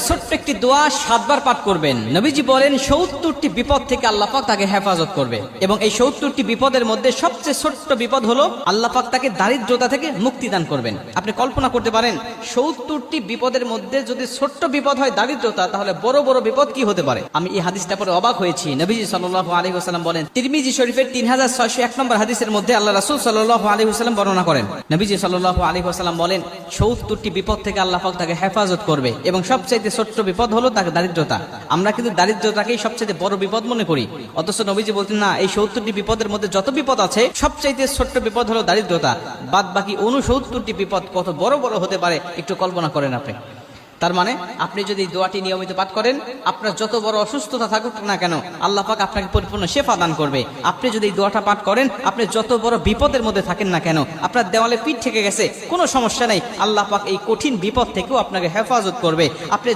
ছোট্ট একটি দোয়া 7 বার পাঠ করবেন। নবীজি বলেন 70টি বিপদ থেকে আল্লাহ পাক তাকে হেফাজত করবে, এবং এই 70টি বিপদের মধ্যে সবচেয়ে ছোট্ট বিপদ হলো আল্লাহ পাক তাকে দারিদ্রতা থেকে মুক্তি দান করবেন। আপনি কল্পনা করতে পারেন 70টি বিপদের মধ্যে যদি ছোট্ট বিপদ হয় দারিদ্রতা, তাহলে বড় বড় বিপদ কি হতে পারে। আমি এই হাদিসটা পড়ে অবাক হয়েছি। নবীজি সাল্লাল্লাহু আলাইহি ওয়াসাল্লাম বলেন, তিরমিজি শরীফের 3601 নম্বর হাদিসের মধ্যে আল্লাহ রাসূল সাল্লাল্লাহু আলাইহি ওয়াসাল্লাম বর্ণনা করেন, নবীজি সাল্লাল্লাহু আলাইহি ওয়াসাল্লাম বলেন 70টি বিপদ থেকে আল্লাহ পাক তাকে হেফাজত করবে, এবং সবচেয়ে ছোট্ট বিপদ হলো তাকে দারিদ্রতা। আমরা কিন্তু দারিদ্রতাকেই সবচেয়ে বড় বিপদ মনে করি, অথচ নবীজি বলতেন না, এই 70টি বিপদের মধ্যে যত বিপদ আছে সবচাইতে ছোট্ট বিপদ হলো দারিদ্রতা। বাদ বাকি 69টি বিপদ কত বড় বড় হতে পারে একটু কল্পনা করেন আপনি। তার মানে আপনি যদি দোয়াটি নিয়মিত পাঠ করেন, আপনার যত বড় অসুস্থতা থাকুক না কেন আল্লাহ পাক আপনাকে পরিপূর্ণ শিফা দান করবে। আপনি যদি এই দোয়াটা পাঠ করেন, আপনি যত বড় বিপদের মধ্যে থাকেন না কেন, আপনার দেওয়ালে পিঠ থেকে গেছে কোনো সমস্যা নাই, আল্লাহ পাক এই কঠিন বিপদ থেকেও আপনাকে হেফাজত করবে। আপনি